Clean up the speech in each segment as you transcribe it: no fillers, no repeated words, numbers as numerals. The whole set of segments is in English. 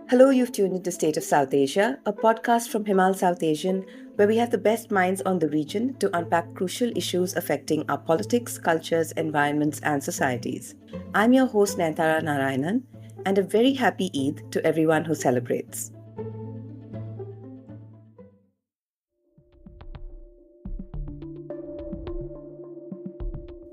Hello, you've tuned into State of South Asia, a podcast from Himal Southasian, where we have the best minds on the region to unpack crucial issues affecting our politics, cultures, environments, and societies. I'm your host, Nayantara Narayanan, and a very happy Eid to everyone who celebrates.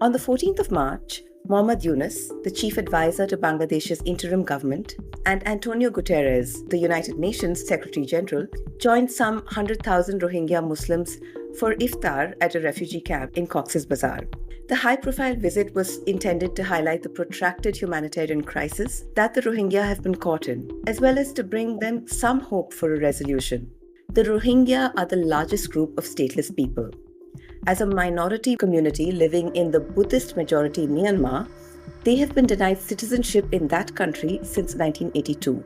On the 14th of March, Mohammad Yunus, the chief advisor to Bangladesh's interim government, and Antonio Guterres, the United Nations Secretary General, joined some 100,000 Rohingya Muslims for iftar at a refugee camp in Cox's Bazar. The high-profile visit was intended to highlight the protracted humanitarian crisis that the Rohingya have been caught in, as well as to bring them some hope for a resolution. The Rohingya are the largest group of stateless people. As a minority community living in the Buddhist majority Myanmar, they have been denied citizenship in that country since 1982.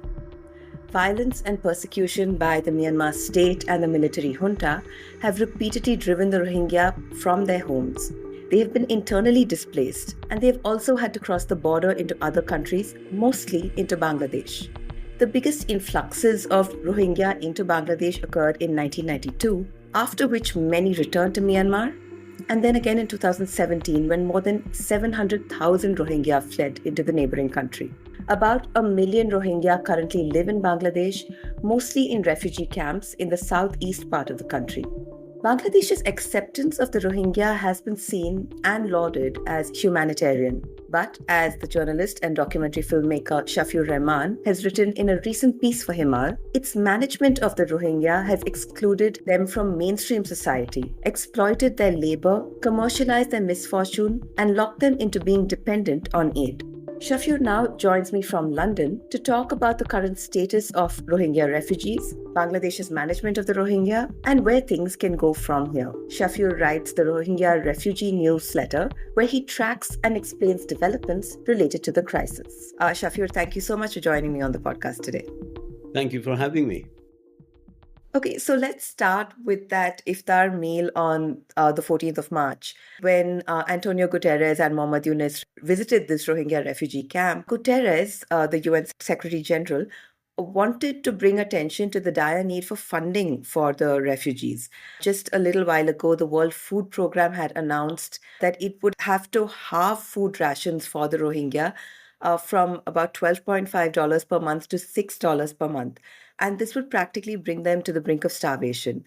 Violence and persecution by the Myanmar state and the military junta have repeatedly driven the Rohingya from their homes. They have been internally displaced, and they have also had to cross the border into other countries, mostly into Bangladesh. The biggest influxes of Rohingya into Bangladesh occurred in 1992, after which many returned to Myanmar, and then again in 2017 when more than 700,000 Rohingya fled into the neighboring country. About 1 million Rohingya currently live in Bangladesh, mostly in refugee camps in the southeast part of the country. Bangladesh's acceptance of the Rohingya has been seen and lauded as humanitarian. But as the journalist and documentary filmmaker Shafiur Rahman has written in a recent piece for Himal, its management of the Rohingya has excluded them from mainstream society, exploited their labor, commercialized their misfortune, and locked them into being dependent on aid. Shafiur now joins me from London to talk about the current status of Rohingya refugees, Bangladesh's management of the Rohingya, and where things can go from here. Shafiur writes the Rohingya Refugee newsletter, where he tracks and explains developments related to the crisis. Shafiur, thank you so much for joining me on the podcast today. Thank you for having me. Okay, so let's start with that iftar meal on the 14th of March. When Antonio Guterres and Mohammad Yunus visited this Rohingya refugee camp, Guterres, the UN Secretary General, wanted to bring attention to the dire need for funding for the refugees. Just a little while ago, the World Food Programme had announced that it would have to halve food rations for the Rohingya from about $12.5 per month to $6 per month. And this would practically bring them to the brink of starvation.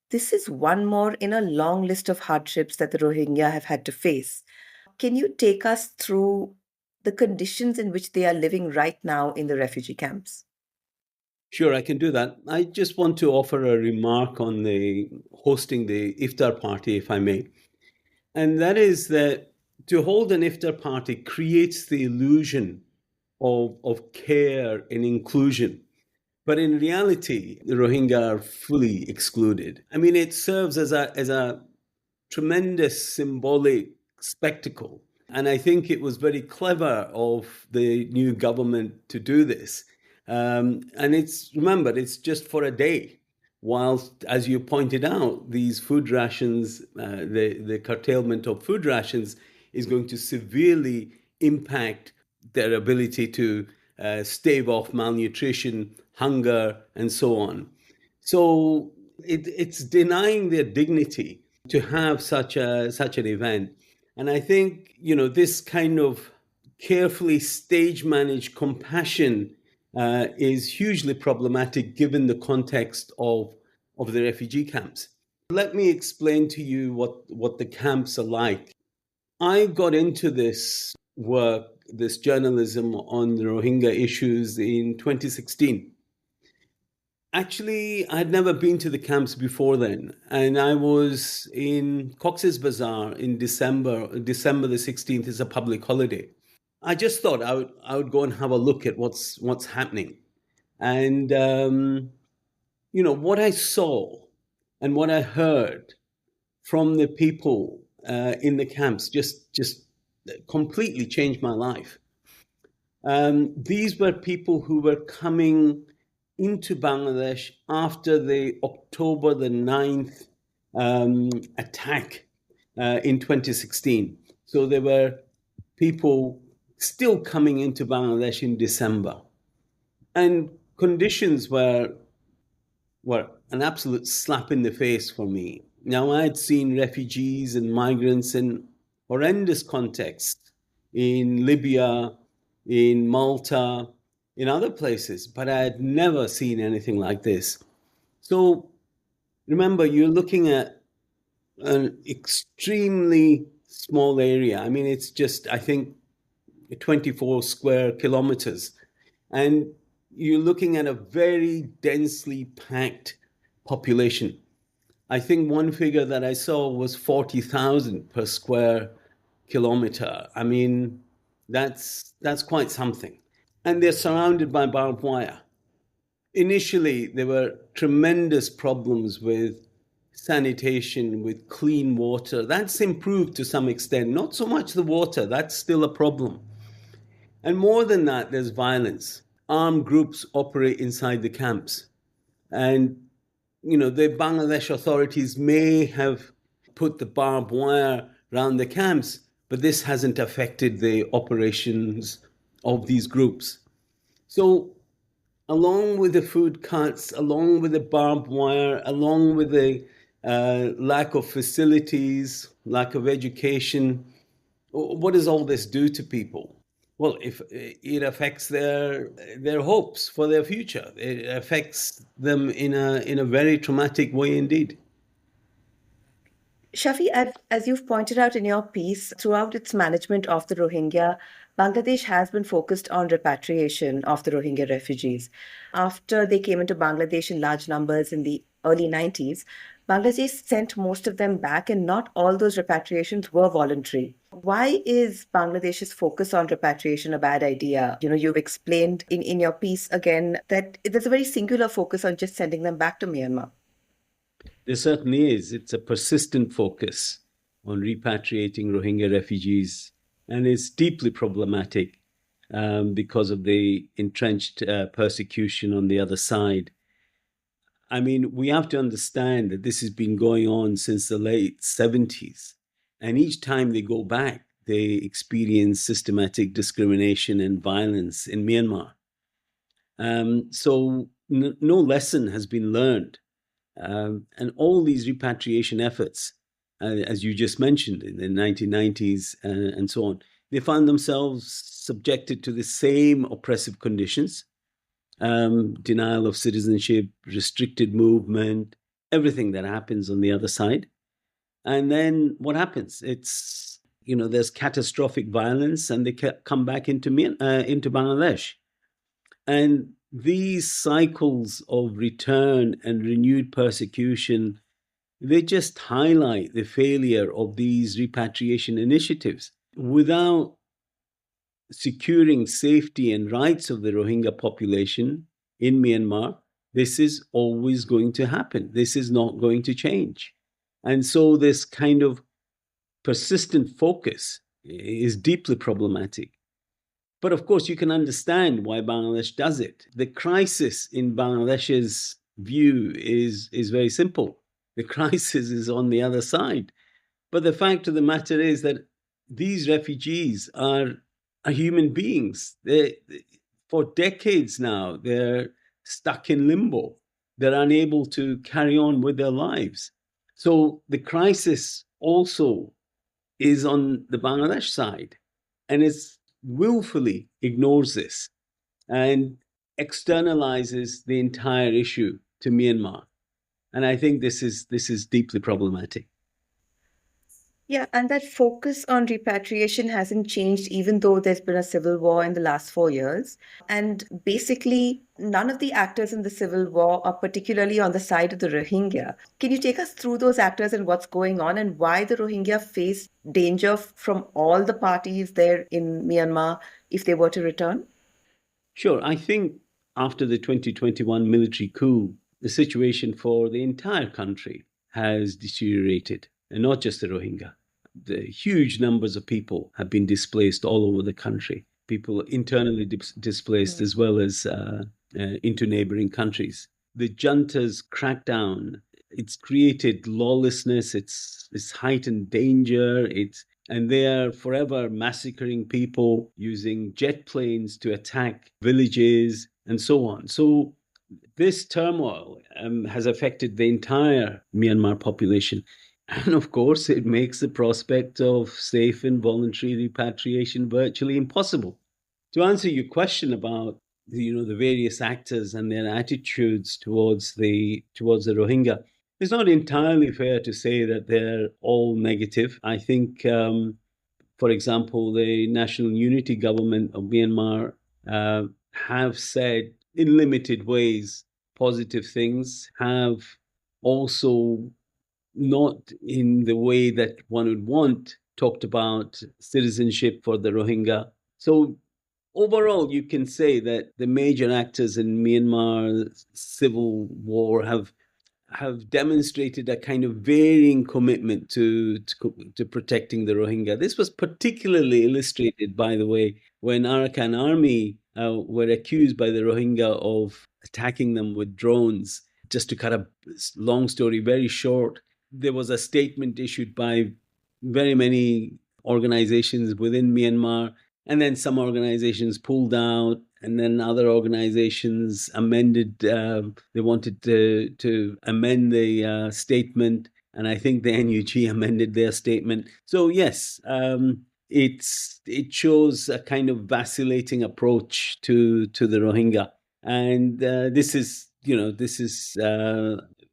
This is one more in a long list of hardships that the Rohingya have had to face. Can you take us through the conditions in which they are living right now in the refugee camps? Sure, I can do that. I just want to offer a remark on the hosting the iftar party, if I may. And that is that to hold an iftar party creates the illusion of care and inclusion. But in reality, the Rohingya are fully excluded. I mean, it serves as a tremendous symbolic spectacle. And I think it was very clever of the new government to do this. And remember, it's just for a day. Whilst, as you pointed out, these food rations, the curtailment of food rations is going to severely impact their ability to stave off malnutrition, hunger, and so on. So it's denying their dignity to have such an event. And I think, this kind of carefully stage managed compassion is hugely problematic given the context of the refugee camps. Let me explain to you what the camps are like. I got into this work, this journalism on the Rohingya issues in 2016. Actually, I'd never been to the camps before then, and I was in Cox's Bazar in December. December the 16th is a public holiday. I just thought I would go and have a look at what's happening, and what I saw and what I heard from the people in the camps just completely changed my life. These were people who were coming into Bangladesh after the October the 9th attack in 2016. So there were people still coming into Bangladesh in December. And conditions were an absolute slap in the face for me. Now, I'd seen refugees and migrants in horrendous contexts in Libya, in Malta, in other places, but I had never seen anything like this. So remember, you're looking at an extremely small area. I mean, it's just, I think, 24 square kilometers. And you're looking at a very densely packed population. I think one figure that I saw was 40,000 per square kilometer. I mean, that's quite something. And they're surrounded by barbed wire. Initially, there were tremendous problems with sanitation, with clean water. That's improved to some extent. Not so much the water, that's still a problem. And more than that, there's violence. Armed groups operate inside the camps. And, the Bangladesh authorities may have put the barbed wire around the camps, but this hasn't affected the operations of these groups. So, along with the food cuts, along with the barbed wire, along with the lack of facilities, lack of education, what does all this do to people? Well, if it affects their hopes for their future, it affects them in a very traumatic way indeed. Shafi, as you've pointed out in your piece, throughout its management of the Rohingya, Bangladesh has been focused on repatriation of the Rohingya refugees. After they came into Bangladesh in large numbers in the early 90s, Bangladesh sent most of them back, and not all those repatriations were voluntary. Why is Bangladesh's focus on repatriation a bad idea? You've explained in your piece again that there's a very singular focus on just sending them back to Myanmar. There certainly is. It's a persistent focus on repatriating Rohingya refugees, and it's deeply problematic because of the entrenched persecution on the other side. I mean, we have to understand that this has been going on since the late 70s. And each time they go back, they experience systematic discrimination and violence in Myanmar. So no lesson has been learned. And all these repatriation efforts, as you just mentioned, in the 1990s and so on, they found themselves subjected to the same oppressive conditions. Denial of citizenship, restricted movement, everything that happens on the other side. And then what happens? It's, there's catastrophic violence, and they come back into Bangladesh. And these cycles of return and renewed persecution, they just highlight the failure of these repatriation initiatives. Without securing safety and rights of the Rohingya population in Myanmar, this is always going to happen. This is not going to change. And so this kind of persistent focus is deeply problematic. But of course, you can understand why Bangladesh does it. The crisis in Bangladesh's view is very simple. The crisis is on the other side. But the fact of the matter is that these refugees are human beings. For decades now, they're stuck in limbo. They're unable to carry on with their lives. So the crisis also is on the Bangladesh side, and it willfully ignores this and externalizes the entire issue to Myanmar. And I think this is deeply problematic. Yeah, and that focus on repatriation hasn't changed even though there's been a civil war in the last 4 years. And basically, none of the actors in the civil war are particularly on the side of the Rohingya. Can you take us through those actors and what's going on, and why the Rohingya face danger from all the parties there in Myanmar if they were to return? Sure. I think after the 2021 military coup, the situation for the entire country has deteriorated, and not just the Rohingya. The huge numbers of people have been displaced all over the country. People internally displaced as well as into neighboring countries. The junta's crackdown, it's created lawlessness, it's heightened danger, and they are forever massacring people using jet planes to attack villages and so on. So this turmoil has affected the entire Myanmar population. And of course, it makes the prospect of safe and voluntary repatriation virtually impossible. To answer your question about the various actors and their attitudes towards the Rohingya, it's not entirely fair to say that they're all negative. I think, for example, the National Unity Government of Myanmar uh, have said in limited ways positive things, have also not in the way that one would want talked about citizenship for the Rohingya. So overall, you can say that the major actors in Myanmar's civil war have demonstrated a kind of varying commitment to protecting the Rohingya. This was particularly illustrated, by the way, when Arakan army were accused by the Rohingya of attacking them with drones. Just to cut a long story very short, there was a statement issued by very many organizations within Myanmar, and then some organizations pulled out, and then other organizations amended. They wanted to amend the statement, and I think the NUG amended their statement. So yes, it shows a kind of vacillating approach to the Rohingya, and this is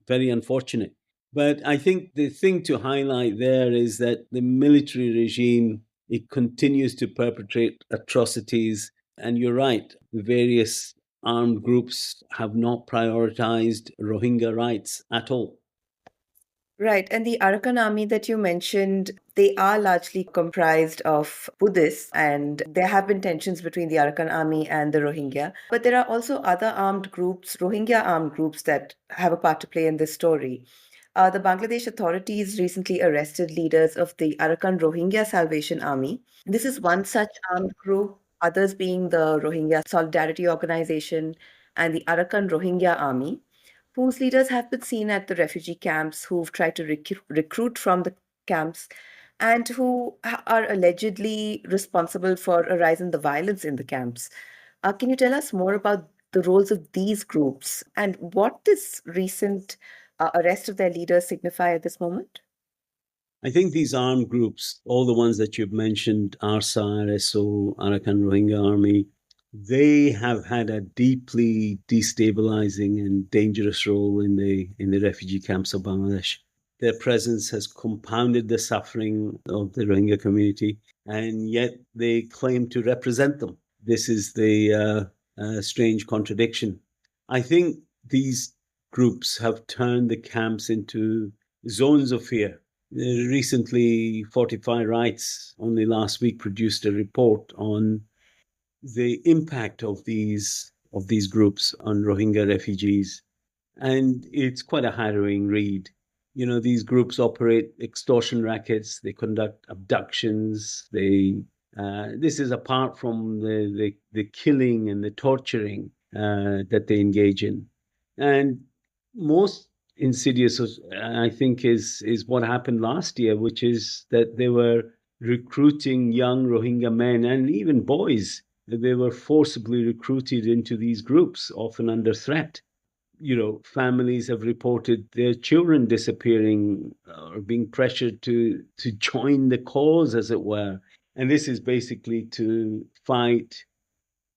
very unfortunate. But I think the thing to highlight there is that the military regime, it continues to perpetrate atrocities. And you're right, the various armed groups have not prioritized Rohingya rights at all. Right. And the Arakan army that you mentioned, they are largely comprised of Buddhists, and there have been tensions between the Arakan army and the Rohingya. But there are also other armed groups, Rohingya armed groups, that have a part to play in this story. The Bangladesh authorities recently arrested leaders of the Arakan Rohingya Salvation Army. This is one such armed group, others being the Rohingya Solidarity Organization and the Arakan Rohingya Army, whose leaders have been seen at the refugee camps, who've tried to recruit from the camps, and who are allegedly responsible for a rise in the violence in the camps. Can you tell us more about the roles of these groups and what this recent arrest of their leaders signify at this moment? I think these armed groups, all the ones that you've mentioned, ARSA, RSO, Arakan Rohingya Army, they have had a deeply destabilizing and dangerous role in the refugee camps of Bangladesh. Their presence has compounded the suffering of the Rohingya community, and yet they claim to represent them. This is the strange contradiction. I think these groups have turned the camps into zones of fear. Recently, Fortify Rights only last week produced a report on the impact of these groups on Rohingya refugees, and it's quite a harrowing read. These groups operate extortion rackets. They conduct abductions. This is apart from the killing and the torturing that they engage in, and most insidious, I think, is what happened last year, which is that they were recruiting young Rohingya men and even boys. They were forcibly recruited into these groups, often under threat. Families have reported their children disappearing or being pressured to join the cause, as it were. And this is basically to fight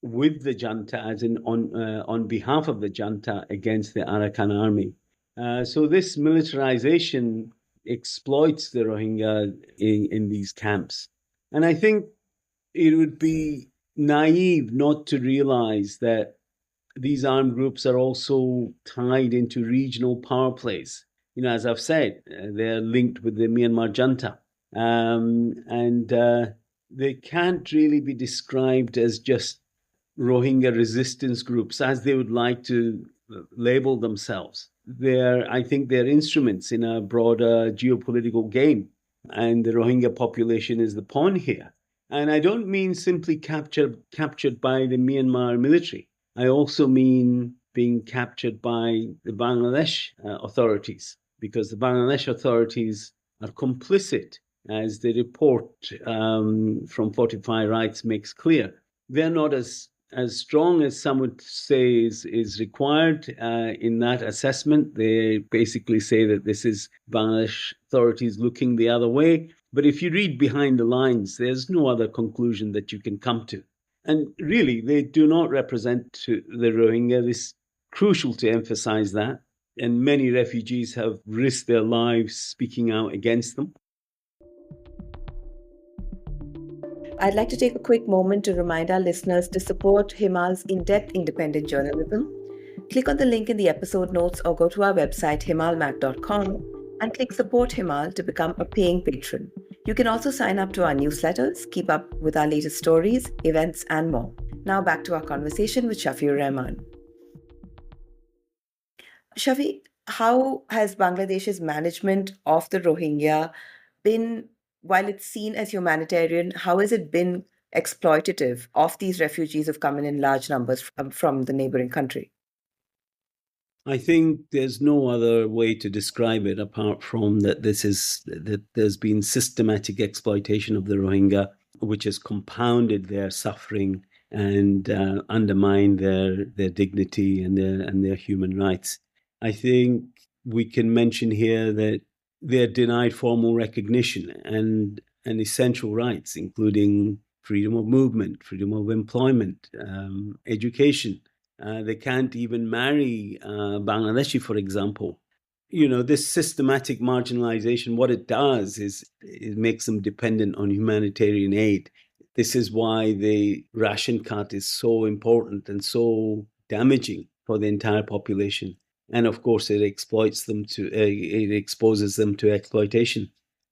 with the junta, as in on behalf of the junta, against the Arakan army. So this militarization exploits the Rohingya in these camps. And I think it would be naive not to realize that these armed groups are also tied into regional power plays. As I've said, they're linked with the Myanmar junta. And they can't really be described as just Rohingya resistance groups, as they would like to label themselves. I think they're instruments in a broader geopolitical game, and the Rohingya population is the pawn here. And I don't mean simply captured by the Myanmar military. I also mean being captured by the Bangladesh authorities, because the Bangladesh authorities are complicit, as the report from Fortify Rights makes clear. They're not as as strong as some would say is required in that assessment. They basically say that this is Bangladesh authorities looking the other way. But if you read behind the lines, there's no other conclusion that you can come to. And really, they do not represent the Rohingya. It's crucial to emphasize that. And many refugees have risked their lives speaking out against them. I'd like to take a quick moment to remind our listeners to support Himal's in-depth independent journalism. Click on the link in the episode notes or go to our website himalmac.com and click Support Himal to become a paying patron. You can also sign up to our newsletters, keep up with our latest stories, events, and more. Now back to our conversation with Shafiur Rahman. Shafi, how has Bangladesh's management of the Rohingya been, while it's seen as humanitarian, how has it been exploitative of these refugees who've come in large numbers from the neighboring country? I think there's no other way to describe it apart from that there's been systematic exploitation of the Rohingya, which has compounded their suffering and undermined their dignity and their human rights. I think we can mention here that they're denied formal recognition and essential rights, including freedom of movement, freedom of employment, education. They can't even marry Bangladeshi, for example. This systematic marginalization, what it does is it makes them dependent on humanitarian aid. This is why the ration cut is so important and so damaging for the entire population. And of course, it exposes them to exploitation.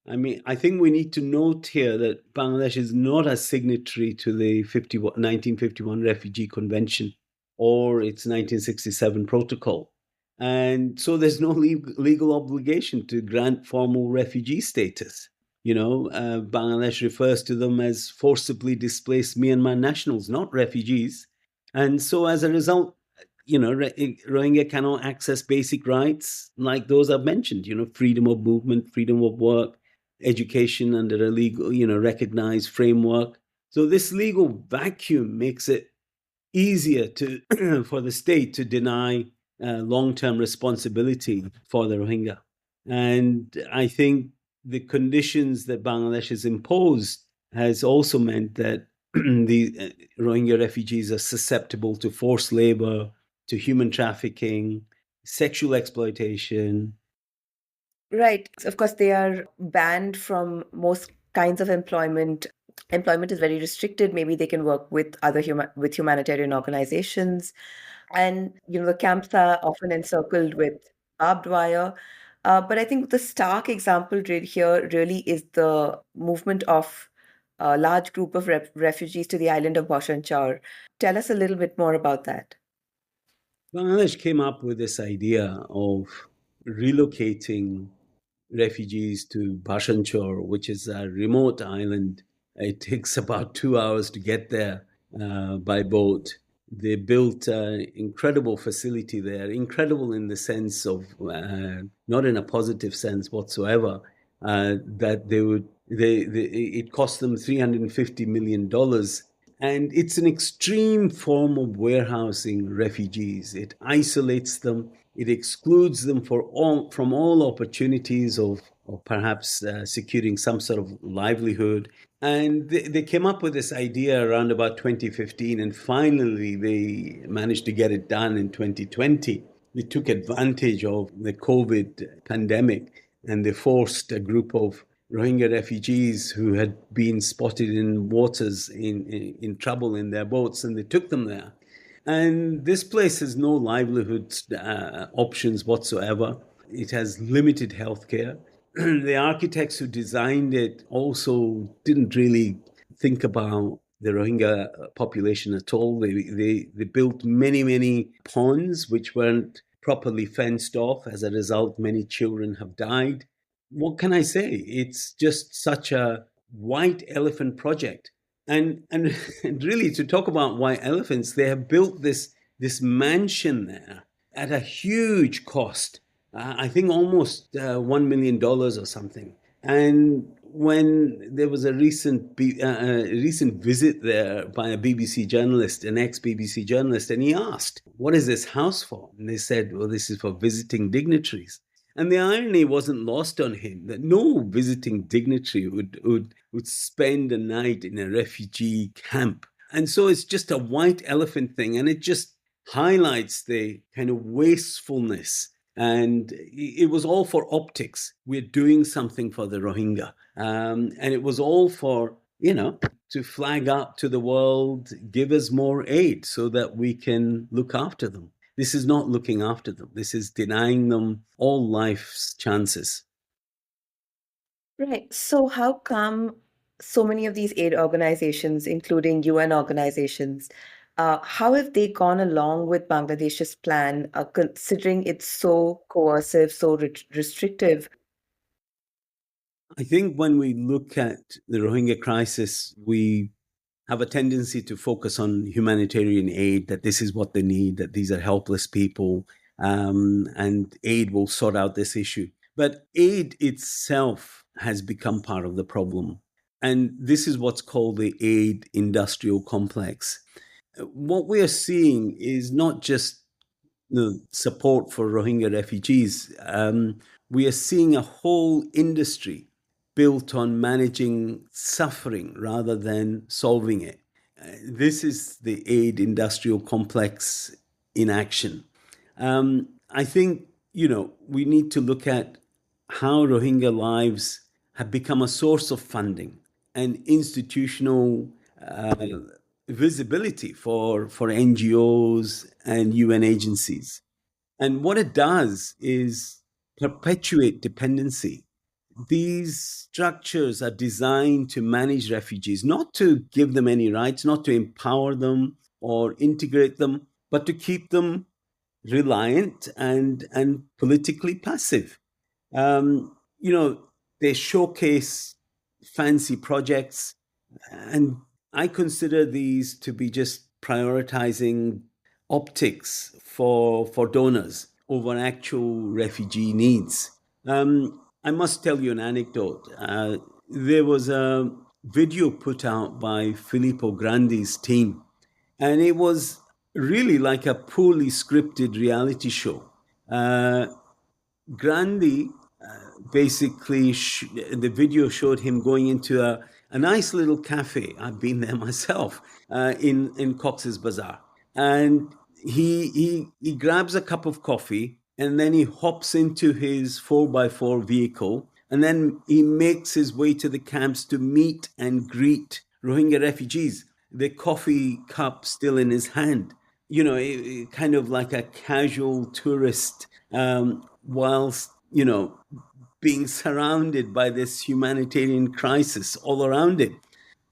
I mean, I think we need to note here that Bangladesh is not a signatory to the 1951 Refugee Convention or its 1967 protocol. And so there's no legal obligation to grant formal refugee status. Bangladesh refers to them as forcibly displaced Myanmar nationals, not refugees. And so as a result, Rohingya cannot access basic rights like those I've mentioned, freedom of movement, freedom of work, education under a legal, recognized framework. So this legal vacuum makes it easier for the state to deny long-term responsibility for the Rohingya. And I think the conditions that Bangladesh has imposed has also meant that the Rohingya refugees are susceptible to forced labor, to human trafficking, sexual exploitation. Right. Of course, they are banned from most kinds of employment. Employment is very restricted. Maybe they can work with other humanitarian organizations. And, the camps are often encircled with barbed wire. But I think the stark example here really is the movement of a large group of refugees to the island of Bhashan Char. Tell us a little bit more about that. Bangladesh came up with this idea of relocating refugees to Bhashan Char, which is a remote island. It takes about 2 hours to get there by boat. They built an incredible facility there, incredible in the sense of, not in a positive sense whatsoever, that it cost them $350 million. And it's an extreme form of warehousing refugees. It isolates them. It excludes them from all opportunities of perhaps securing some sort of livelihood. And they came up with this idea around about 2015, and finally they managed to get it done in 2020. They took advantage of the COVID pandemic and they forced a group of Rohingya refugees who had been spotted in waters in trouble in their boats, and they took them there. And this place has no livelihood options whatsoever. It has limited healthcare. The architects who designed it also didn't really think about the Rohingya population at all. They built many ponds which weren't properly fenced off. As a result, many children have died. What can I say? It's just such a white elephant project. And really, to talk about white elephants, they have built this mansion there at a huge cost. I think almost $1 million or something. And when there was a recent visit there by a BBC journalist, an ex-BBC journalist, and he asked, "What is this house for?" And they said, "Well, this is for visiting dignitaries." And the irony wasn't lost on him that no visiting dignitary would spend a night in a refugee camp. And so it's just a white elephant thing, and it just highlights the kind of wastefulness. And it was all for optics. We're doing something for the Rohingya. And it was all for, to flag up to the world, give us more aid so that we can look after them. This is not looking after them. This is denying them all life's chances. Right. So, how come so many of these aid organizations, including UN organizations, how have they gone along with Bangladesh's plan, considering it's so coercive, so restrictive? I think when we look at the Rohingya crisis, we have a tendency to focus on humanitarian aid, that this is what they need, that these are helpless people, and aid will sort out this issue. But aid itself has become part of the problem. And this is what's called the aid industrial complex. What we are seeing is not just support for Rohingya refugees. We are seeing a whole industry built on managing suffering rather than solving it. This is the aid industrial complex in action. I think, we need to look at how Rohingya lives have become a source of funding and institutional visibility for NGOs and UN agencies. And what it does is perpetuate dependency. These structures are designed to manage refugees, not to give them any rights, not to empower them or integrate them, but to keep them reliant and politically passive. Um, you know, they showcase fancy projects, and I consider these to be just prioritizing optics for donors over actual refugee needs. I must tell you an anecdote. There was a video put out by Filippo Grandi's team, and it was really like a poorly scripted reality show. Grandi basically, the video showed him going into a nice little cafe. I've been there myself, in Cox's Bazar. And he grabs a cup of coffee, and then he hops into his 4x4 vehicle, and then he makes his way to the camps to meet and greet Rohingya refugees, the coffee cup still in his hand. Kind of like a casual tourist, whilst, being surrounded by this humanitarian crisis all around it.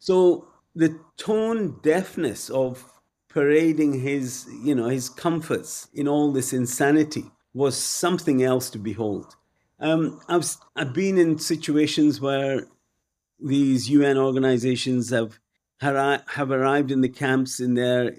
So the tone deafness of parading his comforts in all this insanity was something else to behold. I've been in situations where these UN organizations have arrived in the camps in their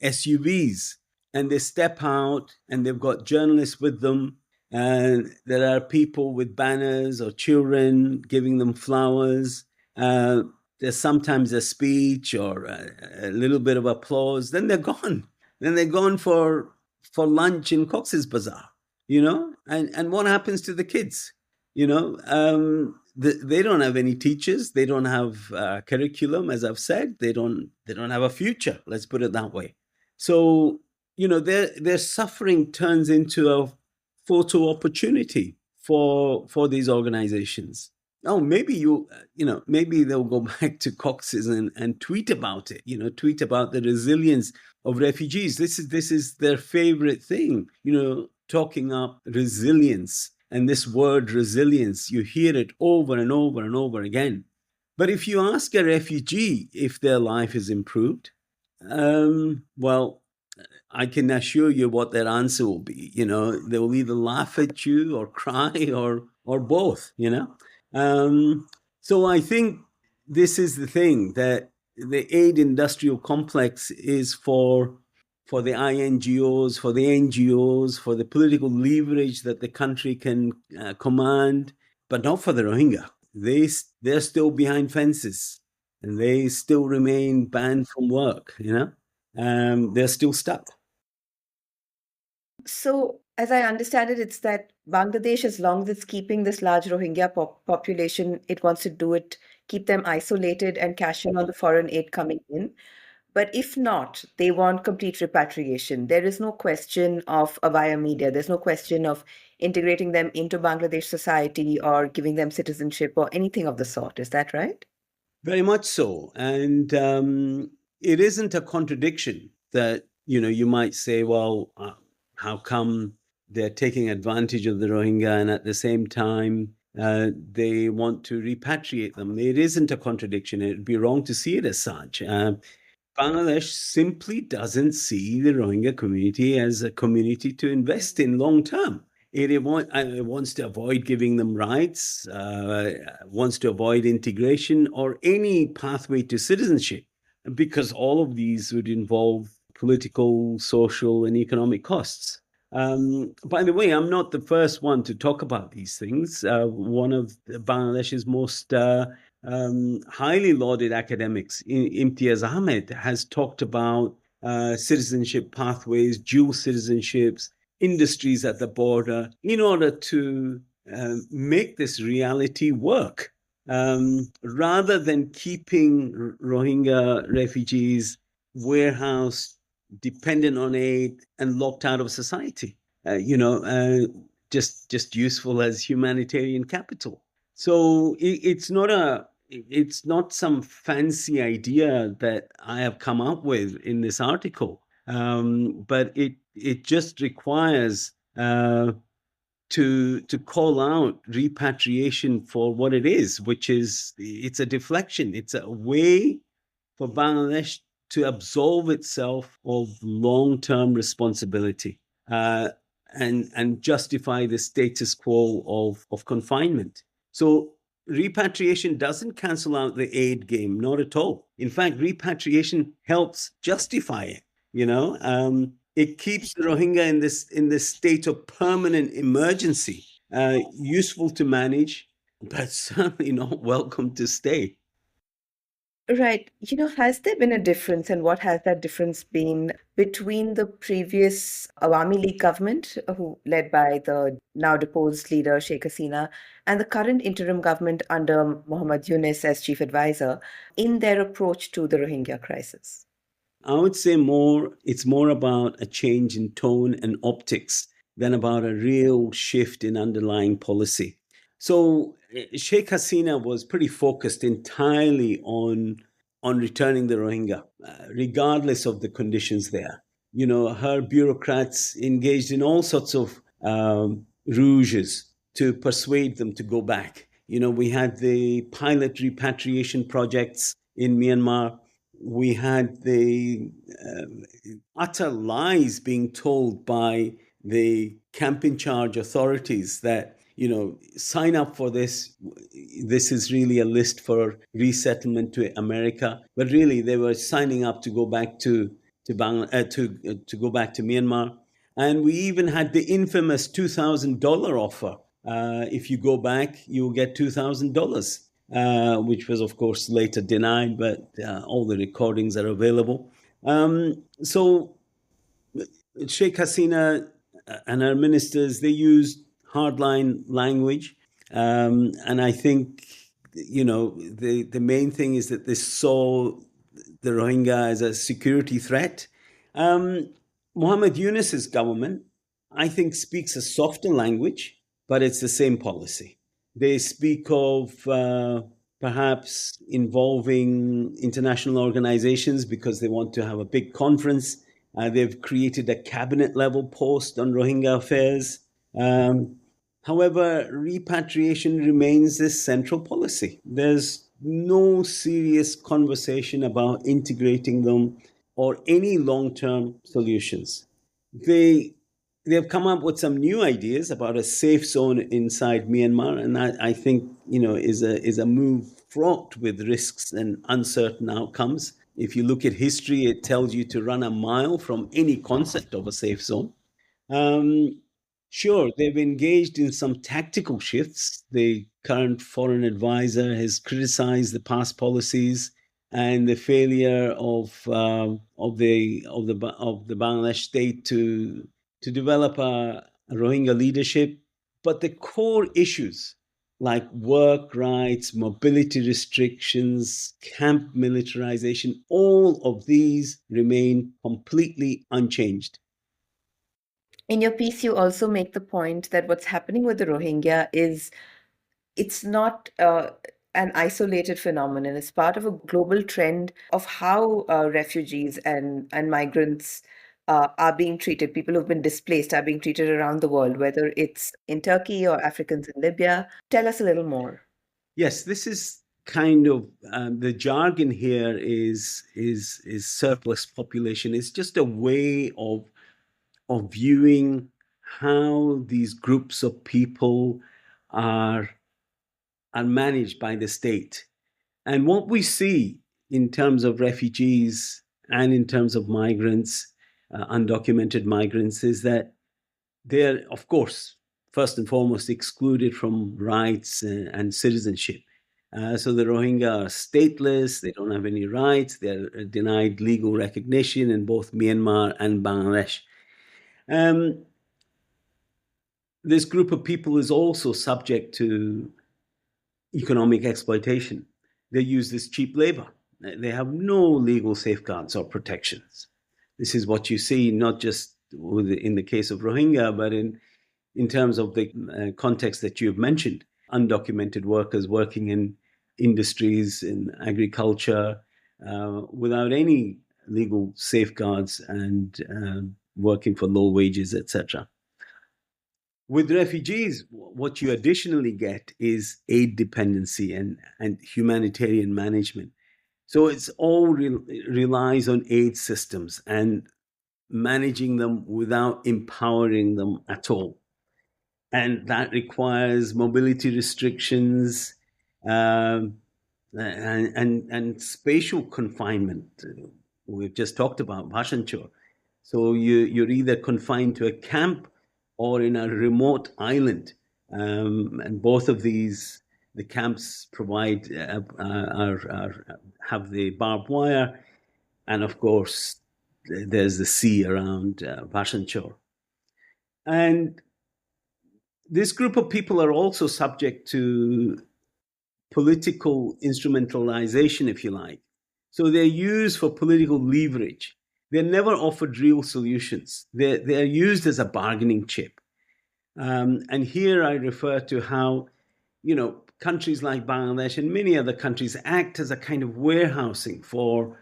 SUVs, and they step out, and they've got journalists with them, and there are people with banners or children giving them flowers. There's sometimes a speech or a little bit of applause. Then they're gone. Then they're gone for lunch in Cox's Bazar. And what happens to the kids? They don't have any teachers. They don't have curriculum, as I've said. They don't have a future. Let's put it that way. So their suffering turns into a photo opportunity for these organizations. Oh, maybe maybe they'll go back to Cox's and tweet about it. Tweet about the resilience of refugees. This is their favorite thing. Talking up resilience. And this word resilience, you hear it over and over and over again. But if you ask a refugee if their life is improved, well, I can assure you what their answer will be. They will either laugh at you or cry or both. So I think this is the thing, that the aid industrial complex is for the INGOs, for the NGOs, for the political leverage that the country can command, but not for the Rohingya. they're still behind fences, and they still remain banned from work. They're still stuck. So, as I understand it, it's that Bangladesh, as long as it's keeping this large Rohingya population, it wants to do it, keep them isolated and cash in on the foreign aid coming in. But if not, they want complete repatriation. There is no question of via media. There's no question of integrating them into Bangladesh society or giving them citizenship or anything of the sort. Is that right? Very much so. And it isn't a contradiction that, you might say, well, how come they're taking advantage of the Rohingya and at the same time they want to repatriate them? It isn't a contradiction. It'd be wrong to see it as such. Bangladesh simply doesn't see the Rohingya community as a community to invest in long term. It wants to avoid giving them rights, wants to avoid integration or any pathway to citizenship, because all of these would involve political, social, and economic costs. By the way, I'm not the first one to talk about these things. One of Bangladesh's most highly lauded academics, Imtiaz Ahmed, has talked about citizenship pathways, dual citizenships, industries at the border, in order to make this reality work. Rather than keeping Rohingya refugees warehoused, dependent on aid, and locked out of society, just useful as humanitarian capital. So it's not some fancy idea that I have come up with in this article, but it just requires to call out repatriation for what it is, which is it's a deflection. It's a way for Bangladesh to absolve itself of long-term responsibility and justify the status quo of confinement. So repatriation doesn't cancel out the aid game, not at all. In fact, repatriation helps justify it. It keeps the Rohingya in this state of permanent emergency, useful to manage, but certainly not welcome to stay. Right. Has there been a difference, and what has that difference been between the previous Awami League government, who led by the now deposed leader Sheikh Hasina, and the current interim government under Muhammad Yunus as chief advisor in their approach to the Rohingya crisis? I would say it's more about a change in tone and optics than about a real shift in underlying policy. So Sheikh Hasina was pretty focused entirely on returning the Rohingya, regardless of the conditions there. Her bureaucrats engaged in all sorts of rouges to persuade them to go back. We had the pilot repatriation projects in Myanmar. We had the utter lies being told by the camp in charge authorities that sign up for this. This is really a list for resettlement to America, but really they were signing up to go back to go back to Myanmar. And we even had the infamous $2,000 offer. If you go back, you'll get $2,000. Which was, of course, later denied, but all the recordings are available. So Sheikh Hasina and her ministers, they used hardline language. And I think, the main thing is that they saw the Rohingya as a security threat. Muhammad Yunus's government, I think, speaks a softer language, but it's the same policy. They speak of perhaps involving international organizations because they want to have a big conference. They've created a cabinet level post on Rohingya affairs. However, repatriation remains this central policy. There's no serious conversation about integrating them or any long-term solutions. They've come up with some new ideas about a safe zone inside Myanmar, and I think is a move fraught with risks and uncertain outcomes. If you look at history, it tells you to run a mile from any concept of a safe zone. Sure, they've engaged in some tactical shifts. The current foreign advisor has criticized the past policies and the failure of the Bangladesh state to develop a Rohingya leadership. But the core issues like work rights, mobility restrictions, camp militarization, all of these remain completely unchanged. In your piece, you also make the point that what's happening with the Rohingya is it's not an isolated phenomenon. It's part of a global trend of how refugees and migrants are being treated. People who've been displaced are being treated around the world, whether it's in Turkey or Africans in Libya. Tell us a little more. Yes, this is kind of the jargon here is surplus population. It's just a way of viewing how these groups of people are are managed by the state. And what we see in terms of refugees and in terms of migrants, undocumented migrants, is that they're, of course, first and foremost, excluded from rights and citizenship. So the Rohingya are stateless, they don't have any rights, they're denied legal recognition in both Myanmar and Bangladesh. Um, this group of people is also subject to economic exploitation. They use this cheap labor. They have no legal safeguards or protections. This is what you see not just in the case of Rohingya, but in terms of the context that you've mentioned, undocumented workers working in industries, in agriculture, without any legal safeguards and working for low wages, etc. With refugees, what you additionally get is aid dependency and humanitarian management. So it's all relies on aid systems and managing them without empowering them at all. And that requires mobility restrictions, um, and spatial confinement. We've just talked about Bhashanchor. So you're either confined to a camp or in a remote island. And both of these, the camps provide have the barbed wire, and of course there's the sea around Bhashanchor. And this group of people are also subject to political instrumentalization, if you like. So they're used for political leverage. They're never offered real solutions. They're used as a bargaining chip. And here I refer to how, countries like Bangladesh and many other countries act as a kind of warehousing for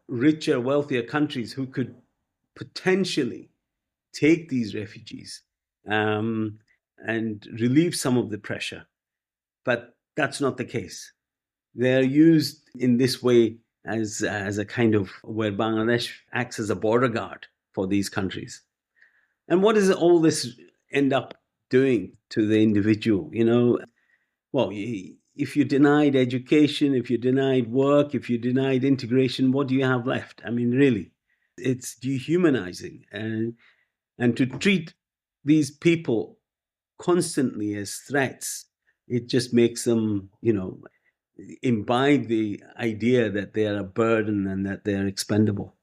richer, wealthier countries who could potentially take these refugees and relieve some of the pressure. But that's not the case. They're used in this way as a kind of where Bangladesh acts as a border guard for these countries. And what does all this end up doing to the individual? Well, if you're denied education, if you're denied work, if you're denied integration, what do you have left? I mean, really, it's dehumanizing. And to treat these people constantly as threats, it just makes them, imbibe the idea that they are a burden and that they are expendable.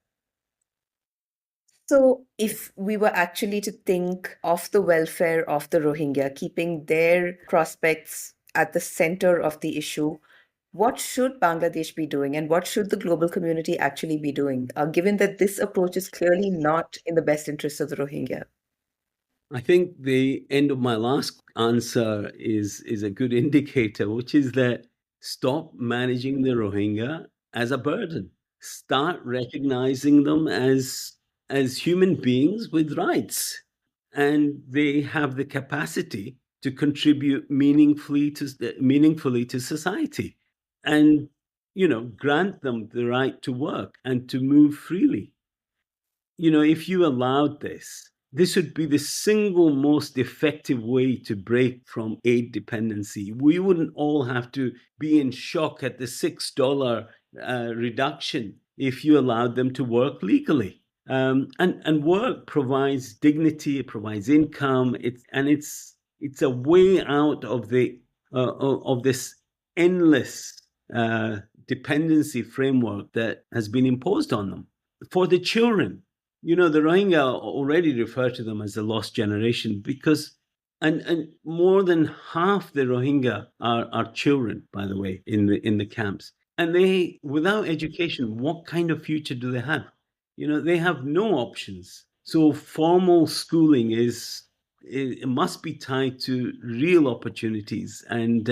So, if we were actually to think of the welfare of the Rohingya, keeping their prospects at the center of the issue, what should Bangladesh be doing and what should the global community actually be doing, given that this approach is clearly not in the best interest of the Rohingya? I think the end of my last answer is a good indicator, which is that stop managing the Rohingya as a burden. Start recognizing them as human beings with rights, and they have the capacity to contribute meaningfully to society, and grant them the right to work and to move freely. If you allowed this would be the single most effective way to break from aid dependency. We wouldn't all have to be in shock at the $6 reduction if you allowed them to work legally. And work provides dignity, it provides income, it's a way out of this endless dependency framework that has been imposed on them. For the children, the Rohingya already refer to them as the lost generation because, and more than half the Rohingya are children, by the way, in the camps. And they, without education, what kind of future do they have? They have no options. So formal schooling it must be tied to real opportunities, and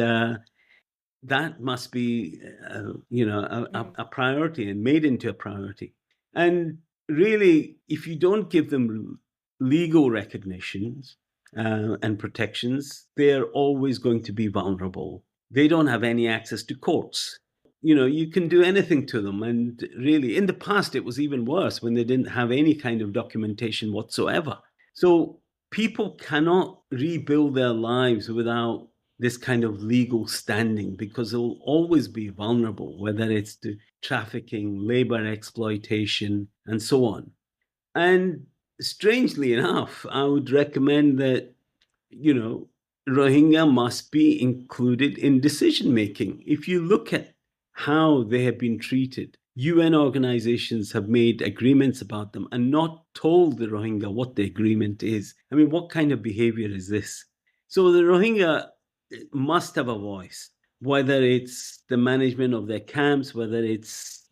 that must be a priority and made into a priority. And really, if you don't give them legal recognitions and protections, they're always going to be vulnerable. They don't have any access to courts. You can do anything to them. And really, in the past, it was even worse when they didn't have any kind of documentation whatsoever. So people cannot rebuild their lives without this kind of legal standing because they'll always be vulnerable, whether it's to trafficking, labor exploitation, and so on. And strangely enough, I would recommend that, Rohingya must be included in decision making. If you look at how they have been treated, UN organizations have made agreements about them and not told the Rohingya what the agreement is. I mean, what kind of behavior is this? So the Rohingya must have a voice, whether it's the management of their camps, whether it's,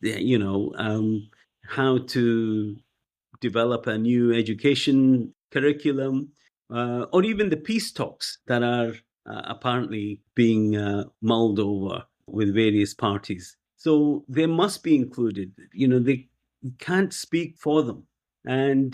how to develop a new education curriculum, or even the peace talks that are apparently being mulled over with various parties. So they must be included. They can't speak for them. And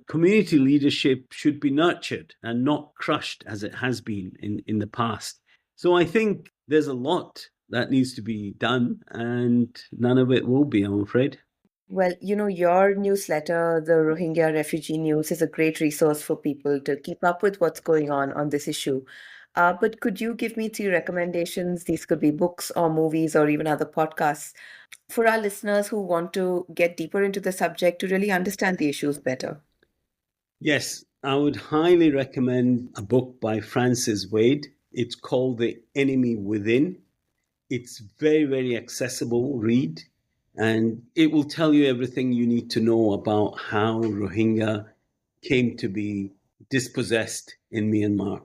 community leadership should be nurtured and not crushed as it has been in the past. So I think there's a lot that needs to be done, and none of it will be, I'm afraid. Well, your newsletter, the Rohingya Refugee News, is a great resource for people to keep up with what's going on this issue. But could you give me 3 recommendations? These could be books or movies or even other podcasts for our listeners who want to get deeper into the subject to really understand the issues better. Yes, I would highly recommend a book by Francis Wade. It's called The Enemy Within. It's very, very accessible read, and it will tell you everything you need to know about how Rohingya came to be dispossessed in Myanmar.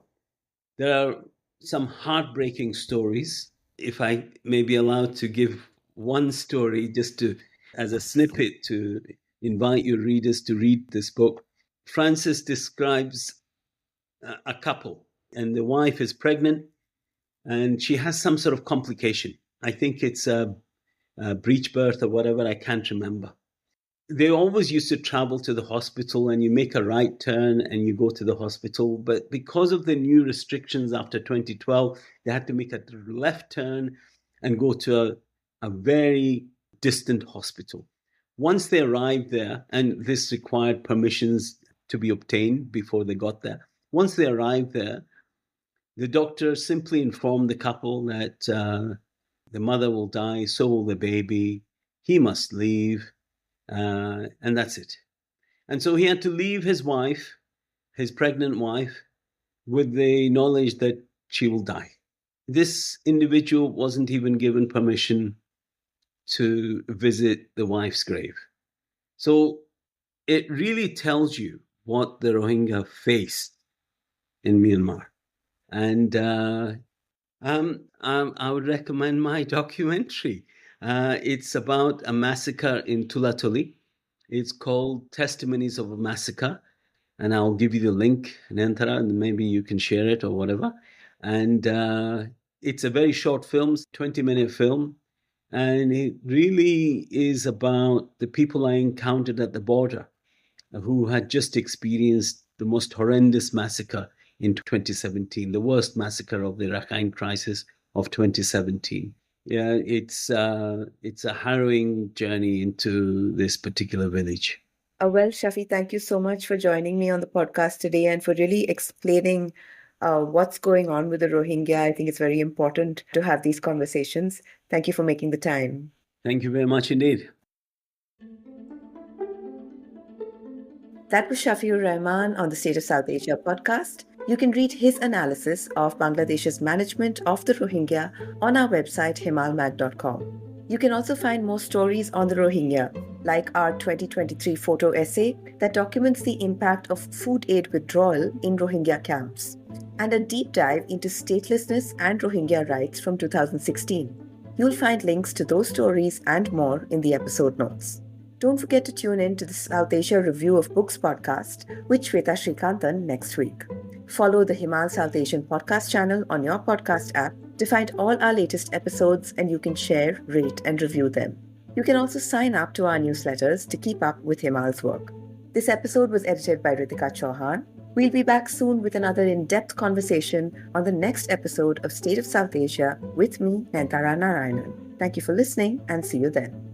There are some heartbreaking stories. If I may be allowed to give one story just to as a snippet to invite your readers to read this book. Francis describes a couple, and the wife is pregnant and she has some sort of complication. I think it's a breech birth or whatever, I can't remember. They always used to travel to the hospital, and you make a right turn and you go to the hospital. But because of the new restrictions after 2012, they had to make a left turn and go to a very distant hospital. Once they arrived there, and this required permissions to be obtained before they got there, once they arrived there, the doctor simply informed the couple that the mother will die, so will the baby, he must leave, and that's it. And so he had to leave his wife, his pregnant wife, with the knowledge that she will die. This individual wasn't even given permission to visit the wife's grave. So it really tells you what the Rohingya faced in Myanmar. And I would recommend my documentary. It's about a massacre in Tulatuli. It's called Testimonies of a Massacre. And I'll give you the link, Nantara, and maybe you can share it or whatever. And it's a very short film, 20-minute film. And it really is about the people I encountered at the border who had just experienced the most horrendous massacre in 2017, the worst massacre of the Rakhine crisis of 2017. Yeah, it's a harrowing journey into this particular village. Well, Shafi, thank you so much for joining me on the podcast today and for really explaining what's going on with the Rohingya. I think it's very important to have these conversations. Thank you for making the time. Thank you very much indeed. That was Shafiur Rahman on the State of South Asia podcast. You can read his analysis of Bangladesh's management of the Rohingya on our website himalmag.com. You can also find more stories on the Rohingya, like our 2023 photo essay that documents the impact of food aid withdrawal in Rohingya camps, and a deep dive into statelessness and Rohingya rights from 2016. You'll find links to those stories and more in the episode notes. Don't forget to tune in to the South Asia Review of Books podcast with Shweta Srikantan next week. Follow the Himal South Asian podcast channel on your podcast app to find all our latest episodes, and you can share, rate, and review them. You can also sign up to our newsletters to keep up with Himal's work. This episode was edited by Ritika Chauhan. We'll be back soon with another in-depth conversation on the next episode of State of South Asia with me, Nantara Narayanan. Thank you for listening, and see you then.